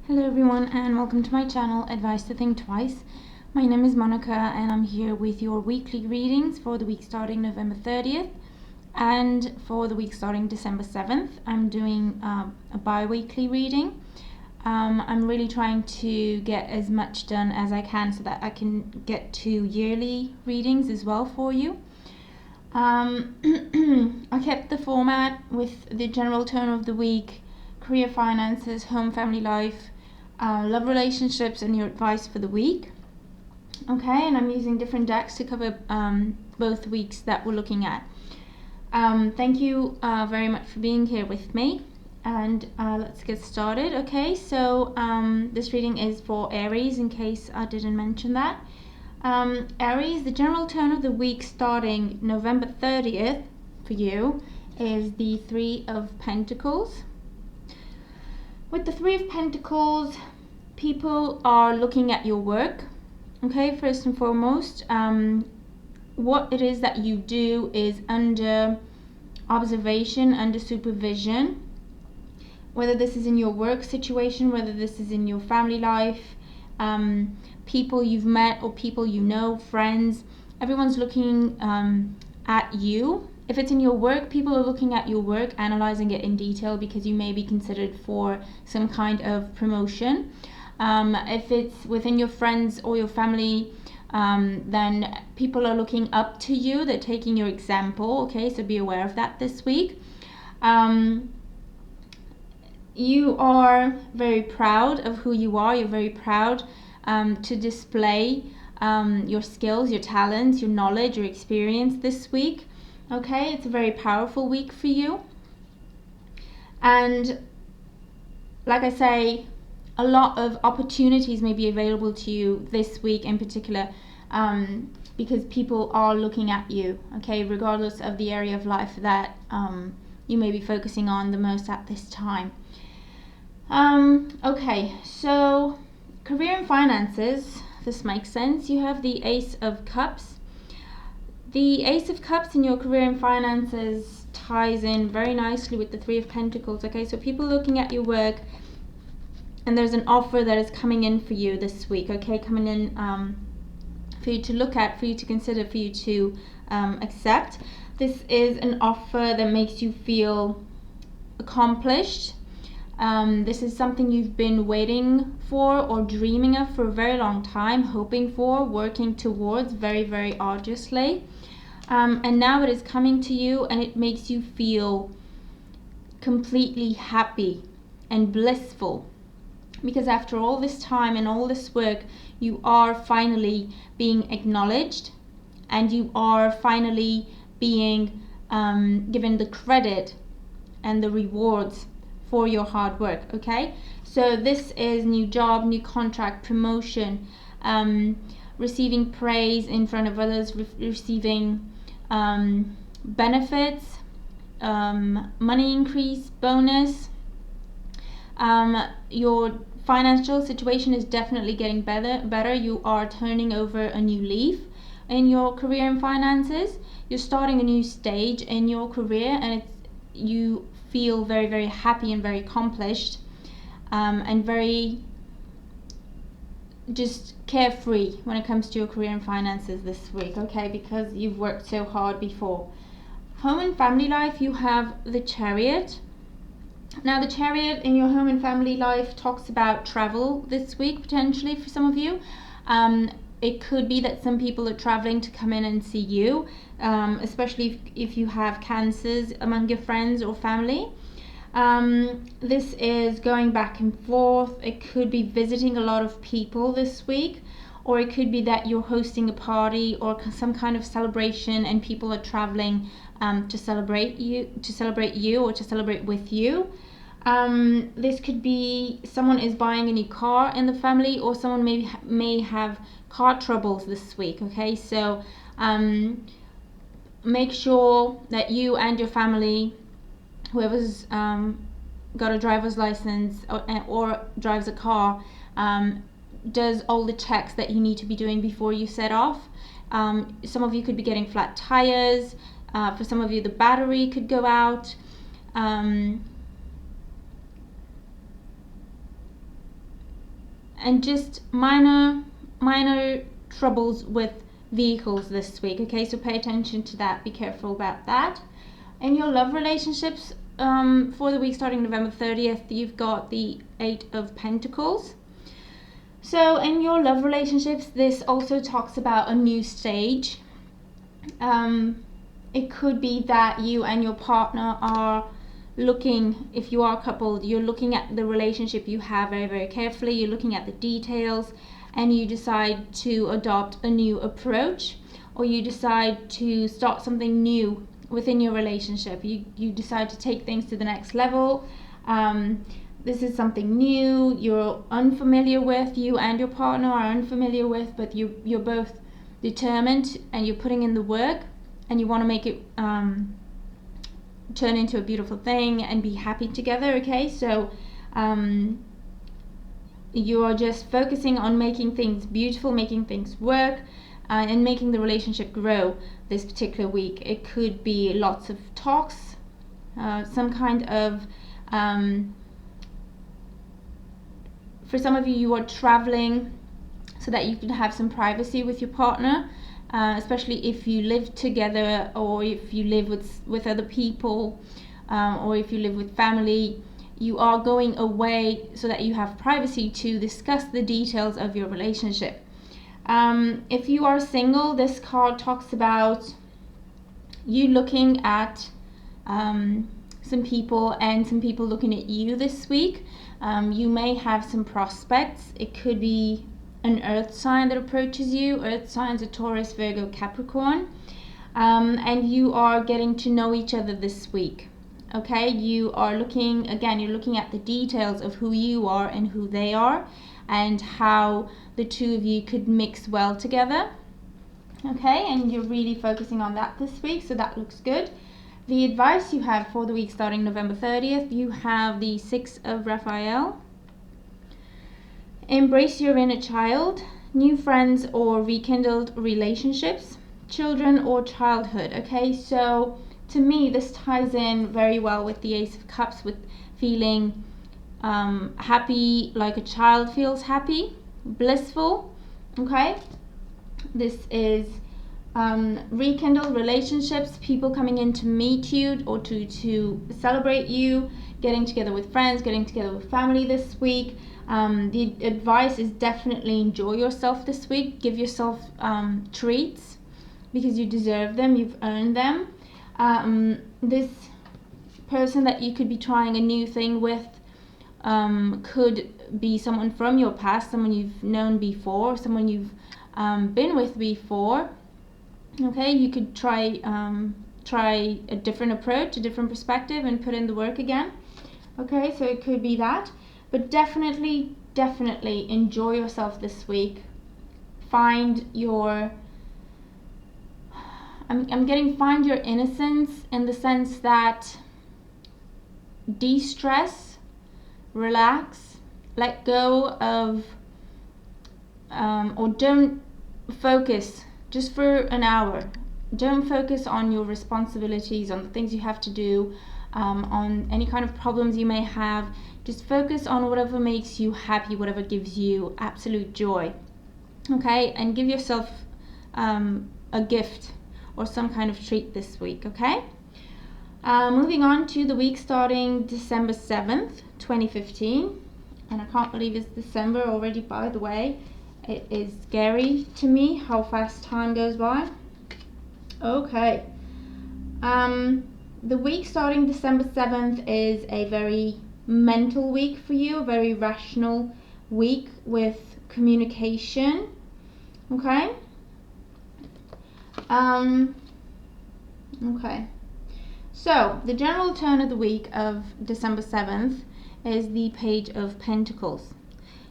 Hello everyone and welcome to my channel Advice to Think Twice. My name is Monica and I'm here with your weekly readings for the week starting November 30th and for the week starting December 7th. I'm doing a bi-weekly reading. I'm really trying to get as much done as I can so that I can get to yearly readings as well for you. I kept the format with the general tone of the week, career, finances, home, family life, love, relationships, and your advice for the week. Okay, and I'm using different decks to cover both weeks that we're looking at. Thank you very much for being here with me, and let's get started. Okay, so this reading is for Aries, in case I didn't mention that. Aries, the general tone of the week starting November 30th for you is the Three of Pentacles. With the Three of Pentacles, people are looking at your work. Okay, first and foremost, what it is that you do is under observation, under supervision. Whether this is in your work situation, whether this is in your family life, people you've met or people you know, friends, everyone's looking at you. If it's in your work, people are looking at your work, analyzing it in detail because you may be considered for some kind of promotion. If it's within your friends or your family, then people are looking up to you. They're taking your example. Okay, so be aware of that this week. You are very proud of who you are. You're very proud to display your skills, your talents, your knowledge, your experience this week. Okay, it's a very powerful week for you. And like I say, a lot of opportunities may be available to you this week in particular, because people are looking at you, okay, regardless of the area of life that you may be focusing on the most at this time. Okay, so career and finances, this makes sense. You have the Ace of Cups. The Ace of Cups in your career and finances ties in very nicely with the Three of Pentacles. Okay, so people looking at your work, and there's an offer that is coming in for you this week. Okay, coming in for you to look at, for you to consider, for you to accept. This is an offer that makes you feel accomplished. This is something you've been waiting for or dreaming of for a very long time, hoping for, working towards very, very arduously. And now it is coming to you and it makes you feel completely happy and blissful. Because after all this time and all this work, you are finally being acknowledged and you are finally being given the credit and the rewards for your hard work. Okay, so this is new job, new contract, promotion, receiving praise in front of others, receiving benefits, money increase, bonus. Your financial situation is definitely getting better. You are turning over a new leaf in your career and finances. You're starting a new stage in your career, and you feel very, very happy and very accomplished, and very just carefree when it comes to your career and finances this week. Okay, because you've worked so hard before. Home and family life, you have the Chariot. Now the Chariot in your home and family life talks about travel this week, potentially for some of you. It could be that some people are traveling to come in and see you, especially if you have cancers among your friends or family. This is going back and forth. It could be visiting a lot of people this week, or it could be that you're hosting a party or some kind of celebration and people are traveling to celebrate you or to celebrate with you. This could be someone is buying a new car in the family, or someone may have car troubles this week. Okay, so make sure that you and your family, whoever's got a driver's license or drives a car, does all the checks that you need to be doing before you set off. Some of you could be getting flat tires. For some of you, the battery could go out. and just minor troubles with vehicles this week. Okay, so pay attention to that, be careful about that. In your love relationships, for the week starting November 30th, you've got the 8 of Pentacles. So in your love relationships, this also talks about a new stage. It could be that you and your partner are looking, if you are coupled, you're looking at the relationship you have very, very carefully. You're looking at the details, and you decide to adopt a new approach, or you decide to start something new within your relationship. You decide to take things to the next level. This is something new you're unfamiliar with, you and your partner are unfamiliar with, but you're both determined and you're putting in the work, and you want to make it turn into a beautiful thing and be happy together. Okay, so you are just focusing on making things beautiful, making things work, and making the relationship grow this particular week. It could be lots of talks, some kind of for some of you, you are traveling so that you can have some privacy with your partner, especially if you live together, or if you live with other people, or if you live with family. You are going away so that you have privacy to discuss the details of your relationship. If you are single, this card talks about you looking at some people, and some people looking at you this week. You may have some prospects. It could be an earth sign that approaches you. Earth signs are Taurus, Virgo, Capricorn. And you are getting to know each other this week. Okay, you are looking, again, you're looking at the details of who you are and who they are, and how the two of you could mix well together. Okay, and you're really focusing on that this week, so that looks good. The advice you have for the week starting November 30th, you have the 6 of Raphael. Embrace your inner child, new friends or rekindled relationships, children or childhood. Okay, so to me, this ties in very well with the Ace of Cups, with feeling happy, like a child feels happy, blissful. Okay, this is rekindle relationships, people coming in to meet you or to celebrate you, getting together with friends, getting together with family this week. The advice is definitely enjoy yourself this week. Give yourself treats, because you deserve them, you've earned them. This person that you could be trying a new thing with could be someone from your past, someone you've known before, someone you've been with before. Okay, you could try a different approach, a different perspective, and put in the work again. Okay, so it could be that, but definitely enjoy yourself this week. Find your find your innocence, in the sense that de-stress, relax, let go of or don't focus just for an hour. Don't focus on your responsibilities, on the things you have to do, on any kind of problems you may have. Just focus on whatever makes you happy, whatever gives you absolute joy. Okay, and give yourself a gift or some kind of treat this week. Okay, moving on to the week starting December 7th, 2015. And I can't believe it's December already, by the way. It is scary to me how fast time goes by. Okay. The week starting December 7th is a very mental week for you, a very rational week with communication. Okay. Okay. So, the general tone of the week of December 7th is the Page of Pentacles.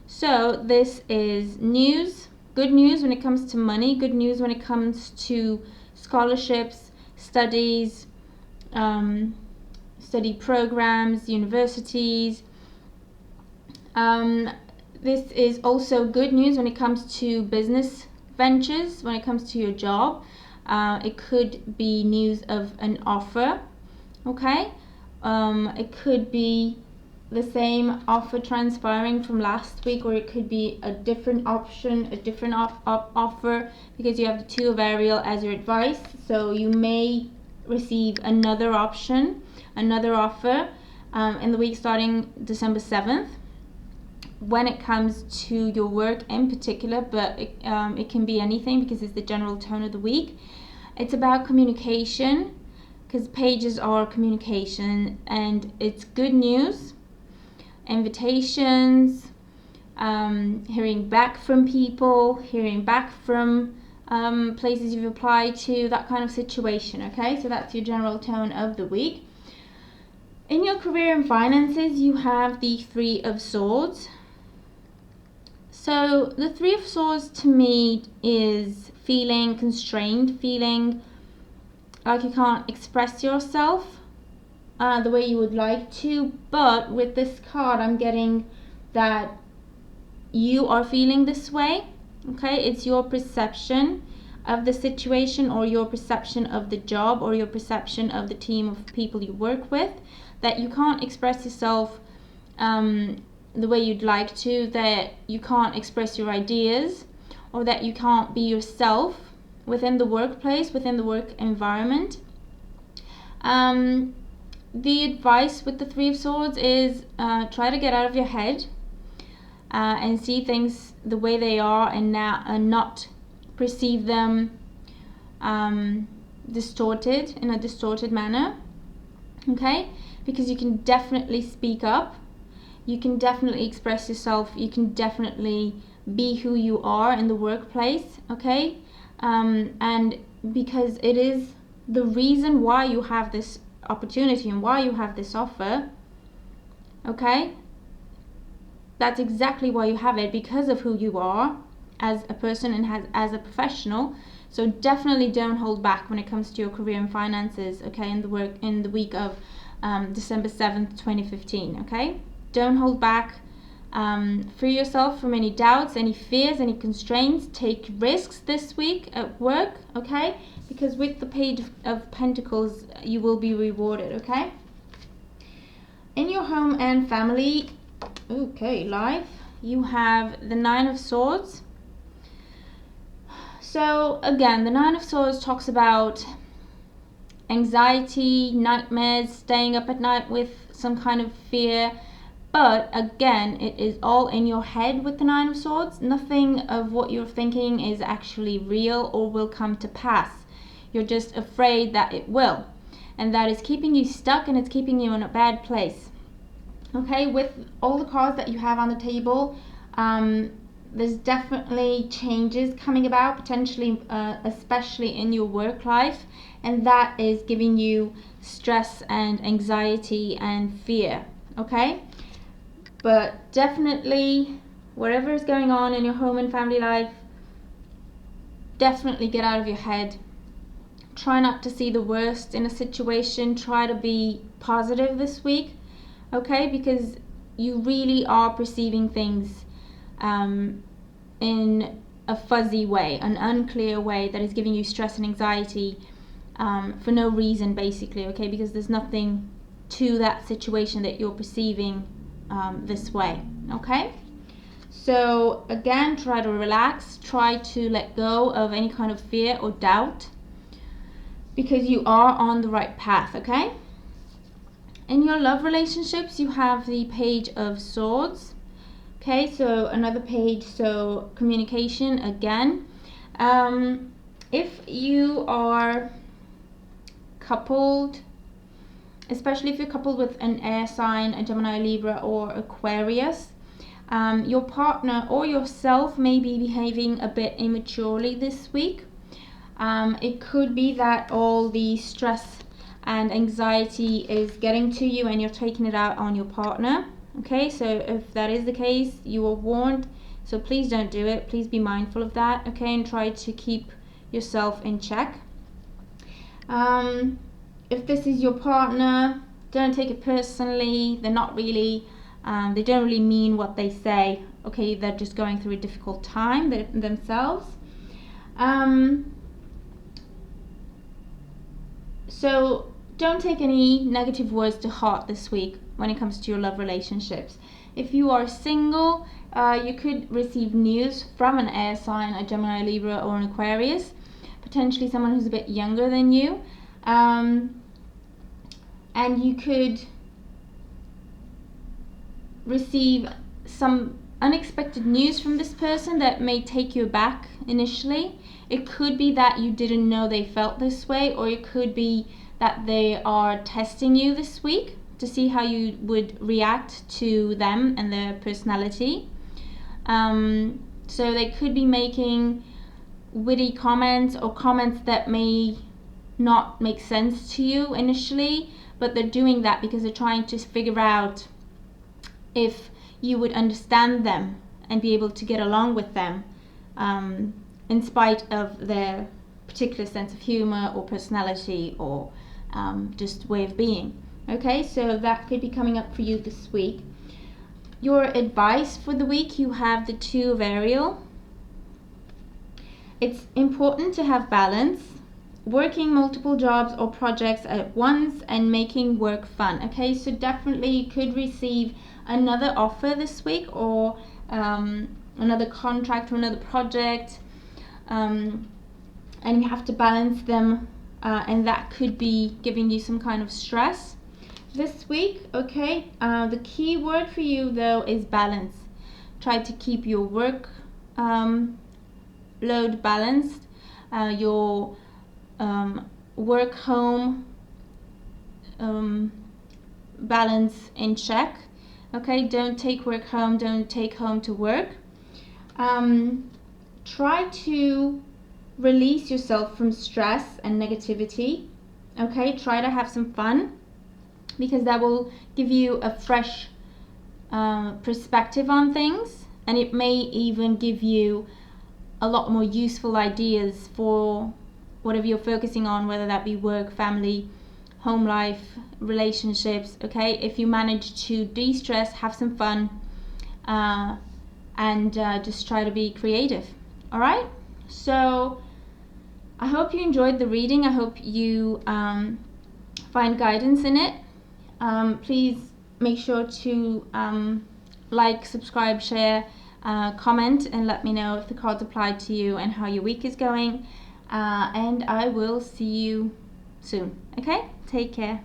So this is news, good news when it comes to money, good news when it comes to scholarships, studies, study programs, universities. This is also good news when it comes to business ventures, when it comes to your job. It could be news of an offer, okay? It could be the same offer transpiring from last week, or it could be a different option, a different offer, because you have the Two of Ariel as your advice. So you may receive another option, another offer in the week starting December 7th when it comes to your work in particular, but it can be anything because it's the general tone of the week. It's about communication, because pages are communication, and it's good news, invitations, hearing back from people, hearing back from places you've applied to, that kind of situation. Okay, so that's your general tone of the week. In your career and finances, you have the Three of Swords. So the Three of Swords to me is feeling constrained, feeling like you can't express yourself the way you would like to. But with this card, I'm getting that you are feeling this way. Okay, it's your perception of the situation, or your perception of the job, or your perception of the team of people you work with, that you can't express yourself the way you'd like to, that you can't express your ideas, or that you can't be yourself within the workplace, within the work environment. The advice with the Three of Swords is try to get out of your head and see things the way they are, and not perceive them distorted, in a distorted manner. Okay, because you can definitely speak up, you can definitely express yourself, you can definitely be who you are in the workplace. Okay, and because it is the reason why you have this opportunity and why you have this offer. Okay, that's exactly why you have it, because of who you are as a person and as a professional. So definitely don't hold back when it comes to your career and finances. Okay, in the week of December 7th, 2015. Okay, don't hold back. Free yourself from any doubts, any fears, any constraints. Take risks this week at work. Okay, because with the Page of Pentacles, you will be rewarded. Okay, in your home and family, okay, life, you have the Nine of Swords. So again, the Nine of Swords talks about anxiety, nightmares, staying up at night with some kind of fear. But again, it is all in your head with the Nine of Swords. Nothing of what you're thinking is actually real or will come to pass. You're just afraid that it will. And that is keeping you stuck, and it's keeping you in a bad place. Okay, with all the cards that you have on the table, there's definitely changes coming about, potentially, especially in your work life. And that is giving you stress and anxiety and fear. Okay? But definitely, whatever is going on in your home and family life, definitely get out of your head. Try not to see the worst in a situation. Try to be positive this week, okay? Because you really are perceiving things in a fuzzy way, an unclear way that is giving you stress and anxiety for no reason, basically, okay? Because there's nothing to that situation that you're perceiving this way. Okay, so again, try to relax, try to let go of any kind of fear or doubt, because you are on the right path. Okay, in your love relationships, you have the Page of Swords. Okay, so another page, so communication again. If you are coupled, especially if you're coupled with an air sign, a Gemini, Libra, or Aquarius, your partner or yourself may be behaving a bit immaturely this week. It could be that all the stress and anxiety is getting to you and you're taking it out on your partner. Okay, so if that is the case, you are warned. So please don't do it. Please be mindful of that. Okay, and try to keep yourself in check. If this is your partner, don't take it personally. They're not really, they don't really mean what they say. Okay, they're just going through a difficult time themselves. So don't take any negative words to heart this week. when it comes to your love relationships. If you are single, you could receive news from an air sign, a Gemini, Libra, or an Aquarius, potentially someone who's a bit younger than you. And you could receive some unexpected news from this person that may take you aback initially. It could be that you didn't know they felt this way, or it could be that they are testing you this week to see how you would react to them and their personality. So they could be making witty comments or comments that may not make sense to you initially, but they're doing that because they're trying to figure out if you would understand them and be able to get along with them, in spite of their particular sense of humor or personality or just way of being. Okay, so that could be coming up for you this week. Your advice for the week, you have the 2 of Ariel. It's important to have balance, working multiple jobs or projects at once and making work fun. Okay, so definitely you could receive another offer this week, or another contract or another project, and you have to balance them, and that could be giving you some kind of stress this week. Okay, the key word for you though is balance. Try to keep your work load balanced, your work home balance in check. Okay, don't take work home, don't take home to work. Try to release yourself from stress and negativity. Okay, try to have some fun, because that will give you a fresh perspective on things, and it may even give you a lot more useful ideas for whatever you're focusing on, whether that be work, family, home life, relationships. Okay, if you manage to de-stress, have some fun, and just try to be creative. All right, so I hope you enjoyed the reading. I hope you find guidance in it. Please make sure to like, subscribe, share, comment, and let me know if the cards apply to you and how your week is going. And I will see you soon. Okay, take care.